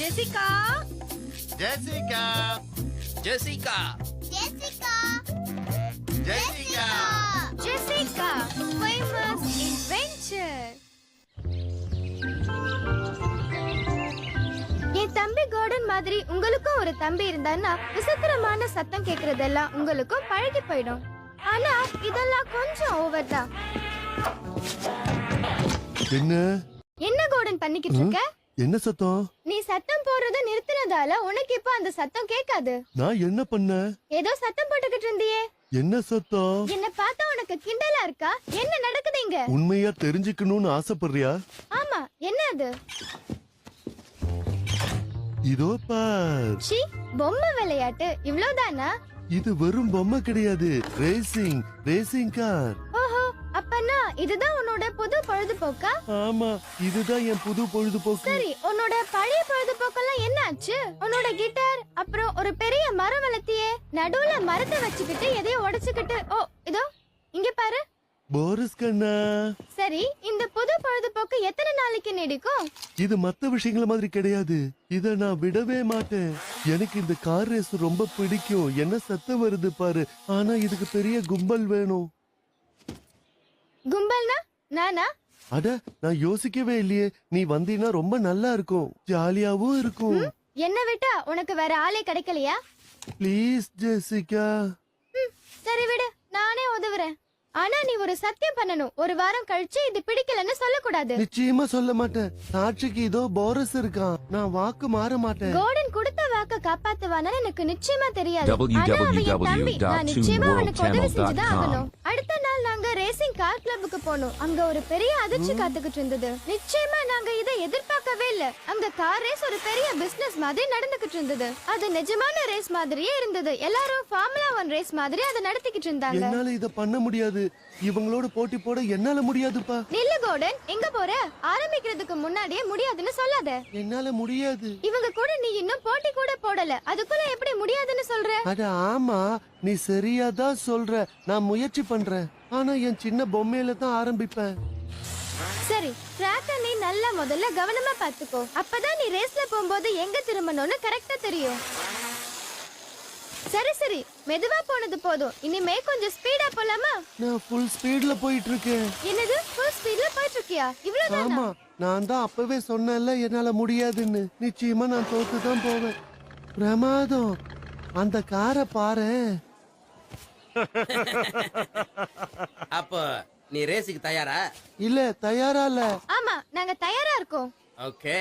Jessica Jessica Jessica Jessica Jessica Jessica famous inventor. என் தம்பி கோடன் மாதிரி உங்களுக்கும் ஒரு தம்பி இருந்தான்னா விசித்திரமான சத்தம் கேக்குறதெல்லாம் உங்களுக்கும் பழகி போயிடும். ஆனா இதெல்லாம் கொஞ்சம் ஓவர் தான். என்ன கோடன் பண்ணிக்கிட்டு இருக்க? என்ன சத்தம்? நீ சத்தம் போடுறத நிறுத்தினதால உனக்கு இப்ப அந்த சத்தம் கேட்காது. நான் என்ன பண்ண? ஏதோ சத்தம் போட்டுக்கிட்டு இருந்தியே. என்ன சத்தம்? என்ன பார்த்தா உனக்கு கிண்டலா இருக்கா? என்ன நடக்குது இங்க? உண்மையா தெரிஞ்சுக்கணும்னு ஆசைப்படுறியா? ஆமா, என்ன அது? இதோ பார். சி, பொம்மை விளையாட்டு இவ்ளோதானா? இது வெறும் பொம்மை கிடையாது, ரேசிங் கார். ஓஹோ, அப்பனா இதுதான் உன்னோட புது பொழுதுபோக்கா? ஆமா, இதுதான் என் புது பொழுதுபோக்கு. சரி, உன்னோட பழைய பொழுதுபோக்கெல்லாம் என்ன ஆச்சு? உன்னோட கிட்டார், அப்புறம் ஒரு பெரிய மரம் வளர்த்தியே, நடுவுல மரத்தை வச்சுக்கிட்டு எதையோ உடைச்சுக்கிட்டு. ஓ, இதோ இங்க பாரு. போரிஸ் கண்ணா, சரி, இந்த புது பொழுதுபோக்கு எத்தனை நாளைக்கு நீடிக்கும்? இது மத்த விஷயங்கள மாதிரி கிடையாது. இத நான் விடவே மாட்டேன். எனக்கு இந்த கார் ரேஸ் ரொம்ப பிடிக்கும். என்ன சத்தம் வருது பாரு. ஆனா இதுக்கு பெரிய கும்பல் வேணும். கும்பல்னா நானா? அட, நான் யோசிக்கவே இல்லையே. நீ வந்தீனா ரொம்ப நல்லா இருக்கும், ஜாலியாவும் இருக்கும். என்ன விட்டா உனக்கு வேற ஆளே கிடைக்கலையா? Please Jessica. சரி விடு, நானே உதவுறேன். ஆனா நீ ஒரு சத்தியம் பண்ணணும். ஒரு வாரம் கழிச்சு இது பிடிக்கலன்னு சொல்லக்கூடாது. நிச்சயமா சொல்ல மாட்டேன். சாட்சிக்கு இதோ போரஸ் இருக்கான். நான் வாக்கு மாற மாட்டேன். கோடன் கொடுத்த வாக்க காப்பாத்துவானு எனக்கு நிச்சயமா தெரியாது. ஆனா அவன் என் தம்பி. நான் நிச்சயமா அவனுக்கு உதவி செஞ்சுதான் ஆகணும். அடுத்த நாள் நாங்க ரேசிங் கார் கிளப்புக்கு போனோம். அங்க ஒரு பெரிய அதிர்ச்சி காத்துக்கிட்டு இருந்தது. நிச்சயமா நாங்க இதை எதிர்பார்க்கவே இல்ல. அங்க கார் ரேஸ் ஒரு பெரிய பிசினஸ் மாதிரி நடந்துகிட்டு இருந்தது. அது நிஜமான ரேஸ் மாதிரியே இருந்தது. எல்லாரும் ஃபார்முலா 1 ரேஸ் மாதிரி அதை நடத்திக்கிட்டு இருந்தாங்க. என்னால இத பண்ண முடியாது. இவங்களோட போட்டி போட என்னால முடியாதுப்பா. நில்லு கோடன், எங்க போற? ஆரம்பிக்கிறதுக்கு முன்னாடியே முடியாதுன்னு சொல்லாத. என்னால முடியாது. இவங்க கூட நீ இன்னும் போட்டி கூட போடல, அதுக்குள்ள எப்படி முடியாதுன்னு சொல்ற? அட ஆமா, நீ சரியாதான் சொல்ற. நான் முயற்சி பண்றேன். ஆனா என் சின்ன பொம்மையில தான் ஆரம்பிப்பேன். சரி, ட்ராக்க நீ நல்லா முதல்ல கவனமா பாத்துக்கோ. அப்பதான் நீ ரேஸ்ல போகும்போது எங்க திரும்பணும்னு கரெக்டா தெரியும். சரி சரி, மெதுவா போனது போதும். இனிமே கொஞ்சம் ஸ்பீடா போலாமா? நான் ஃபுல் ஸ்பீட்ல போயிட்டு இருக்கேன். என்னது, ஃபுல் ஸ்பீட்ல போயிட்டு இருக்கியா? இவ்வளவுதானா? ஆமா, நான் தான் அப்பவே சொன்னேன்ல என்னால முடியாதுன்னு. நிச்சயமா நான் தோத்து தான் போவேன். பிரமாதம், அந்த காரை பாரு. அப்போ நீ ரேஸுக்கு தயாரா? இல்ல, தயாரா இல்ல. ஆமா, நாங்க தயாரா இருக்கோம். ஓகே.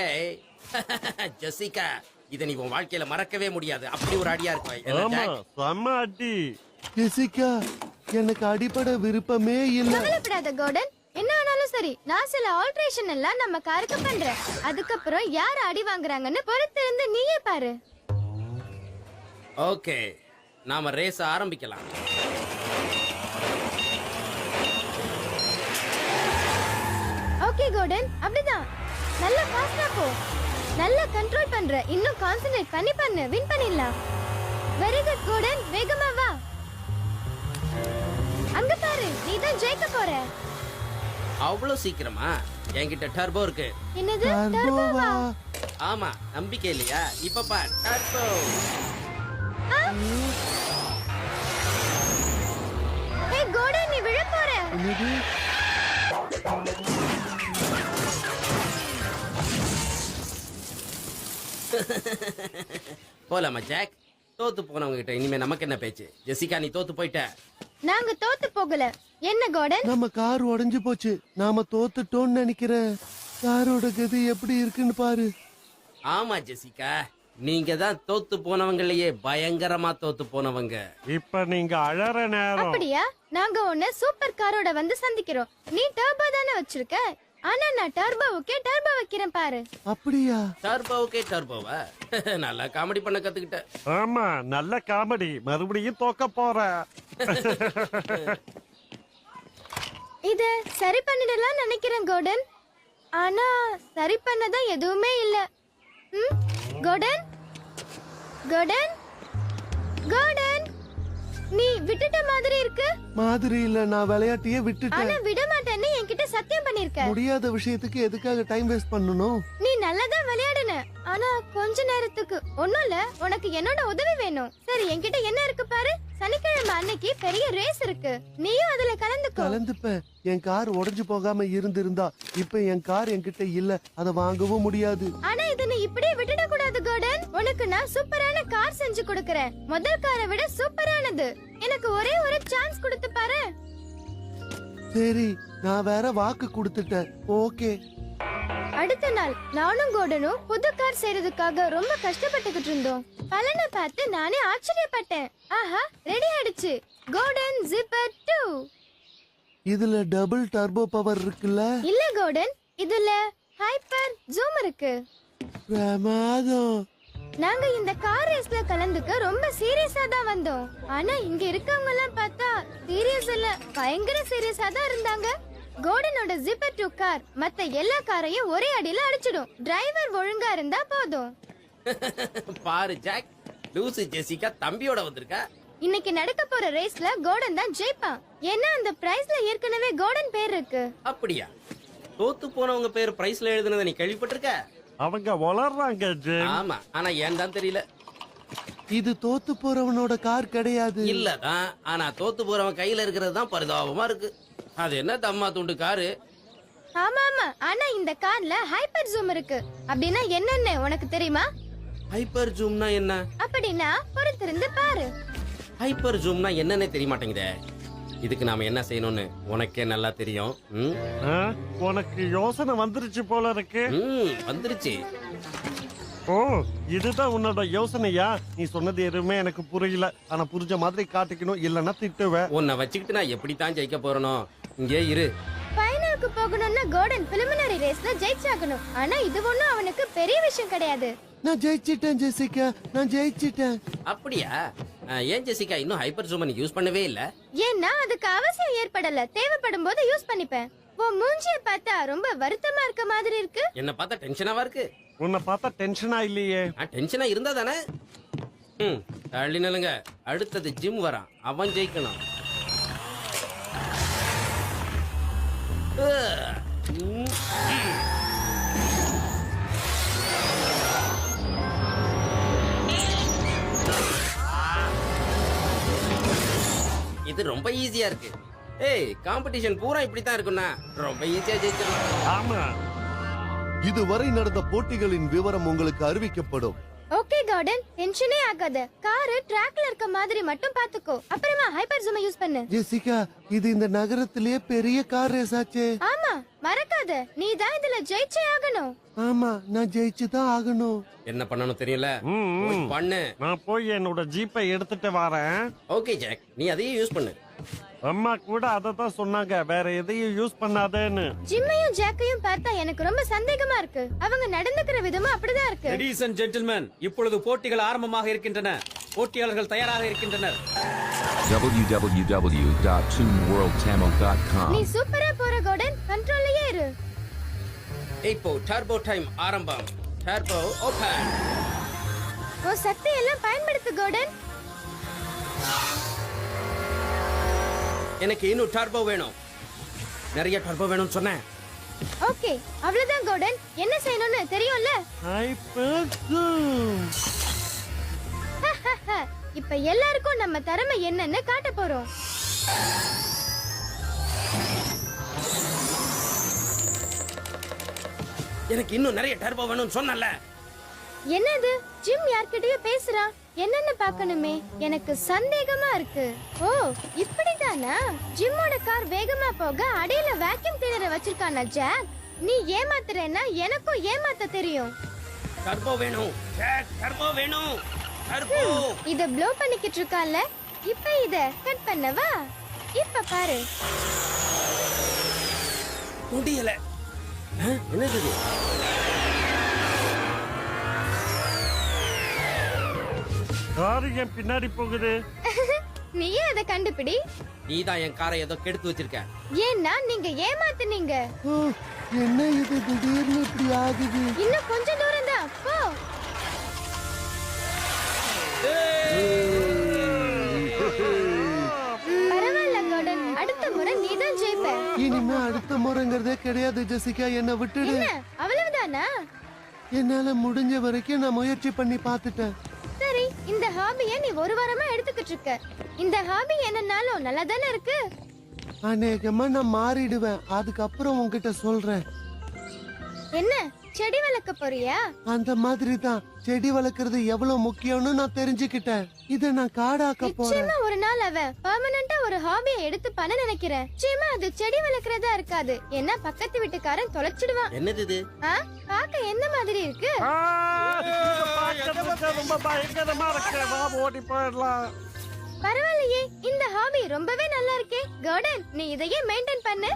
ஜெசிகா, இத நீ உன் வாழ்க்கையில மறக்கவே முடியாது. அப்படி ஒரு அடியா இருக்கும். ஜெசிகா, எனக்கு அடிப்படை விருப்பமே இல்ல. கவலைப்படாத கோடன், என்ன ஆனாலும் சரி, நான் சில ஆல்ட்ரேஷன் எல்லாம் நம்ம காருக்கு பண்றேன். அதுக்கப்புறம் யார் அடி வாங்குறாங்கன்னு பொறுத்திருந்து நீயே பாரு. ஓகே, நாம ரேஸ் ஆரம்பிக்கலாம். ஓகே கோடன், அப்படிதான். நல்லா ஃபாஸ்டா போ. நல்லா கண்ட்ரோல் பண்ற. இன்னும் கான்சென்ட்ரேட் பண்ணி பண்ணு. வின் பண்ணிடலாம். வெரி குட் கோடன், வேகமா வா. அங்க பாரு, நீ தான் ஜெயிக்க போற. அவ்வளவு சீக்கிரமா? என்கிட்ட டர்போ இருக்கு. என்னது, டர்போவா? டர்போவா? ஆமா, நம்பிக்கை இல்லையா? இப்ப பார், டர்போ. ஹே கோடன், நீ விழ போற. என்னது? போலாமா ஜாக்? தோத்து போனவங்க கிட்ட இனிமே நமக்கு என்ன பேச்சு? ஜெசிகா, நீ தோத்து போயிட்ட. நாங்க தோத்து போகல. என்ன கோடன்? நம்ம கார் உடைஞ்சு போச்சு. நாம தோத்துட்டோம்னு நினைக்கிறேன். காரோட கதி எப்படி இருக்குன்னு பாரு. ஆமா ஜெசிகா, நீங்க தான் தோத்து போனவங்களையே பயங்கரமா தோத்து போனவங்க. இப்ப நீங்க அழற நேரம். அப்படியா? நாங்க உன்னை சூப்பர் காரோட வந்து சந்திக்கிறோம். நீ டர்போ தானே வச்சிருக்க. ஆனா நான் டர்போவுக்கே டர்போ வைக்கிறேன் பாரு. அப்படியா? டர்போவுக்கே டர்போவா? நல்லா காமெடி பண்ண கத்துக்கிட்ட. ஆமா, நல்ல காமெடி. மறுபடியும் தோக்க போற. இத சரி பண்ணிடலாம் நினைக்கிறேன் கோடன். ஆனா சரி பண்ணதான் எதுவுமே இல்ல. கோடன், கோடன், கோடன், நீ விட்டுட்ட மாதிரி இருக்கு. மாதிரி இல்ல, நான் விளையாட்டியே விட்டுட்டேன். ஆனா விட மாட்டேன்னு என்கிட்ட சத்தியம் பண்ணிருக்க. முடியாத விஷயத்துக்கு எதுக்காக டைம் வேஸ்ட் பண்ணணும்? நீ நல்லா தான் விளையாடுன. ஆனா கொஞ்ச நேரத்துக்கு ஒண்ணும் இல்ல. உனக்கு என்னோட உதவி வேணும். சரி, என்கிட்ட என்ன இருக்கு பாரு. சனிக்கிழமை அன்னைக்கு பெரிய ரேஸ் இருக்கு. நீயும் அதுல கலந்துக்கோ. கலந்துப்பேன். என் கார் உடைஞ்சு போகாம இருந்திருந்தா இப்ப என் கார் என்கிட்ட இல்ல, அத வாங்கவும் முடியாது. ஆனா இத நீ இப்படியே விட்டுட கூடாது கோடன். உனக்கு நான் சூப்பரான கார் செஞ்சு கொடுக்கறேன். முதல் காரை விட சூப்பரானது. எனக்கு ஒரே ஒரு சான்ஸ் கொடுத்து பாரு. சரி, நான் வேற வாக்கு கொடுத்துட்டேன். ஓகே. அடுத்த நாள் நானும் கோடனும் புது கார் செய்யறதுக்காக ரொம்ப கஷ்டப்பட்டுக்கிட்டு இருந்தோம். பலனை பார்த்து நானே ஆச்சரியப்பட்டேன். ஆஹா, ரெடி ஆயிடுச்சு. கோடன் ஜிப்பர் 2. இதுல டபுள் டர்போ பவர் இருக்குல்ல? இல்ல கோடன், இதுல ஹைப்பர் ஜூம் இருக்கு. பிரமாதம். நாங்க இந்த கார் ரேஸ்ல கலந்துக்க ரொம்ப சீரியஸா தான் வந்தோம். ஆனா இங்க இருக்கவங்க எல்லாம் பார்த்தா சீரியஸ் இல்ல, பயங்கர சீரியஸா தான் இருந்தாங்க. கோடனோட ஜிப்பர் 2 கார் மத்த எல்லா காரையும் ஒரே அடியில அடிச்சிடும். டிரைவர் ஒழுங்கா இருந்தா போதும். பாரு ஜாக், லூசு ஜெசிகா தம்பியோட வந்திருக்கா. இன்னைக்கு நடக்க போற ரேஸ்ல கோடன் தான் ஜெயிப்பான். ஏன்னா அந்த பிரைஸ்ல ஏற்கனவே கோடன் பேர் இருக்கு. அப்படியா? தோத்து போனவங்க பேர் பிரைஸ்ல எழுதுனதை நீ கேள்விப்பட்டிருக்க? அவங்க வளர்றாங்க ஜேம். ஆமா, ஆனா ஏன் தான் தெரியல. இது தோத்து போறவனோட கார் கிடையாது. இல்லதான், ஆனா தோத்து போறவன் கையில இருக்கிறது தான் பரிதாபமா இருக்கு. அது என்ன தம்மா துண்டு காரு? ஆமா ஆமா, ஆனா இந்த கார்ல ஹைப்பர் ஜூம் இருக்கு. அப்படின்னா என்னன்னு உனக்கு தெரியுமா? ஹைப்பர் ஜூம்னா என்ன? அப்படின்னா பொறுத்திருந்து பாரு. ஹைப்பர் ஜூம்னா என்னன்னே தெரிய மாட்டேங்குதே. இதுக்கு நாம என்ன செய்யணும்னு உனக்கே நல்லா தெரியும். ம்? ஆ, உனக்கு யோசனை வந்துருச்சு போல இருக்கு. வந்துருச்சு. ஓ, இதுதான் உன்னோட யோசனையா? நீ சொன்னது எதுவுமே எனக்கு புரியல. ஆனா புரிஞ்ச மாதிரி காட்டிக்கணும், இல்லன்னா திட்டுவேன். உன்னை வச்சுக்கிட்டு நான் எப்படித்தான் ஜெயிக்க போறனோ. இங்கே இரு. ஃபைனலுக்கு போகணும்னா கோடன் பிலிமினரி ரேஸ்ல ஜெயிச்சாகணும். ஆனா இது ஒண்ணும் அவனுக்கு பெரிய விஷயம் கிடையாது. நான் ஜெயிச்சிட்டேன் ஜெசிகா, நான் ஜெயிச்சிட்டேன். அப்படியா? ஏன் ஜெசிகா இன்னும் ஹைப்பர் ஜூம் நீ யூஸ் பண்ணவே இல்ல? ஏன்னா அதுக்கு அவசியம் ஏற்படல. தேவைப்படும் போது யூஸ் பண்ணிப்பேன். உன் மூஞ்சிய பார்த்தா ரொம்ப வருத்தமா இருக்க மாதிரி இருக்கு. என்ன பார்த்தா டென்ஷனாவா இருக்கு? உன்னை பார்த்தா டென்ஷனா இல்லையே. டென்ஷனா இருந்தா தானே. தள்ளி நிலுங்க. அடுத்தது ஜிம் வரான், அவன் ஜெயிக்கணும். இது ரொம்ப ஈஸியா இருக்கு. ஏய், காம்படிஷன் பூரா இப்படித்தான் இருக்கும்னா ரொம்ப ஈஸியா ஜெயிச்சிடலாம். ஆமா, இதுவரை நடந்த போட்டிகளின் விவரம் உங்களுக்கு அறிவிக்கப்படும். ஓகே கார்டன், டென்ஷனே ஆகாத. கார் ட்ராக்ல இருக்க மாதிரி மட்டும் பாத்துக்கோ. அப்புறமா ஹைப்பர் ஜூம் யூஸ் பண்ணு. ஜெசிகா, இது இந்த நகரத்திலே பெரிய கார் ரேஸ் ஆச்சே. ஆமா, மறக்காத. நீ தான் இதுல ஜெயிச்சே ஆகணும். ஆமா, நான் ஜெயிச்சுதான் ஆகணும். என்ன பண்ணணும் தெரியல. போய் பண்ணு. நான் போய் என்னோட ஜீப்பை எடுத்துட்டு வரேன். ஓகே ஜாக், நீ அதையே யூஸ் பண்ணு. அம்மா கூட அதத்தான் சொன்னாங்க, வேற எதையும் யூஸ் பண்ணாதேன்னு. ஜிம்மையும் ஜாக்கையும் பார்த்தா எனக்கு ரொம்ப சந்தேகமா இருக்கு. அவங்க நடந்துக்கிற விதமும் அப்படிதான் இருக்கு. லேடீஸ் அண்ட் ஜென்டில்மேன், இப்பொழுது போட்டிகள் ஆரம்பமாக இருக்கின்றன. போட்டியாளர்கள் தயாராக இருக்கின்றனர். www.toonworldtamil.com நீ சூப்பரா போற கோடன், கண்ட்ரோல்லயே இரு. இப்போ டர்போ டைம் ஆரம்பம். Turbo open. உன் சக்தி எல்லாம் பயன்படுத்து கோடன். எனக்கு இன்னும் டர்போ வேணும். நிறைய டர்போ வேணும்னு சொன்னேன். ஓகே, அவ்வளவுதான் கோடன். என்ன செய்யணும்னு தெரியும்ல? Hyper zoom. இப்ப எல்லாருக்கும் நம்ம திறமை என்னன்னு காட்ட போறோம். எனக்கு இன்னும் நிறைய டர்போ வேணும்னு சொன்னல. என்னது? ஜிம் யார்கிட்டயோ பேசுறா. என்னன்னு பார்க்கணுமே. எனக்கு சந்தேகமா இருக்கு. ஓ, இப்படிதானா? ஜிம்மோட கார் வேகமா போக அடியில வேக்யூம் கிளீனரை வச்சிருக்கானா ஜாக்? நீ ஏமாத்துறேன்னா எனக்கும் ஏமாத்த தெரியும். டர்போ வேணும் ஜாக், டர்போ வேணும். டர்போ. இத ப்ளோ பண்ணிக்கிட்டு இருக்கான்ல. இப்ப இத கட் பண்ணவா? இப்ப பாரு. முடியல. என்னது இது? காரு என் பின்னாடி போகுது. நீயே அத கண்டுபிடி. நீதான் என் காரை ஏதோ கெடுத்து வச்சிருக்க. ஏன்னா நீங்க ஏமாத்துனீங்க. ஓ, என்ன இது திடீர்னு இப்படி ஆகுது? இன்னும் கொஞ்ச தூரம் தான். போ. பரவாயில்ல கோடன், அடுத்த முறை நீதான் ஜெயிப்ப. இனிமே அடுத்த முறைங்கிறதே கிடையாது ஜெசிகா, என்ன விட்டுடு. என்ன, அவ்வளவுதானா? என்னால முடிஞ்ச வரைக்கும் நான் முயற்சி பண்ணி பார்த்துட்டேன். சரி, இந்த ஹாபிய நீ ஒரு வாரமா எடுத்துக்கிட்டு இருக்க. இந்த ஹாபி என்னன்னாலும் நல்லா தானே இருக்கு. அநேகமா நான் மாறிடுவேன். அதுக்கப்புறம் உன்கிட்ட சொல்றேன். என்ன செடி வளர்க்க போறியா? அந்த மாதிரி தான். செடி வளர்க்கறது எவ்வளவு முக்கியம்னு நான் தெரிஞ்சுக்கிட்டேன். இத நான் காடாக்க போறேன். நிச்சயமா ஒரு நாள் அவன் பெர்மனண்டா ஒரு ஹாபியை எடுத்து பண்ண நினைக்கிறேன். நிச்சயமா அது செடி வளர்க்கறதா இருக்காது. என்ன பக்கத்து வீட்டுக்காரன் தொலைச்சிடுவான். என்னது இது? ஆ, பார்க்க என்ன மாதிரி இருக்கு? இது பார்க்கறதுக்கு ரொம்ப பயங்கரமா இருக்கு. வா, ஓடி போயிடலாம். பரவாயில்லையே, இந்த ஹாபி ரொம்பவே நல்லா இருக்கே. கார்டன், நீ இதையே மெயின்டைன் பண்ணு.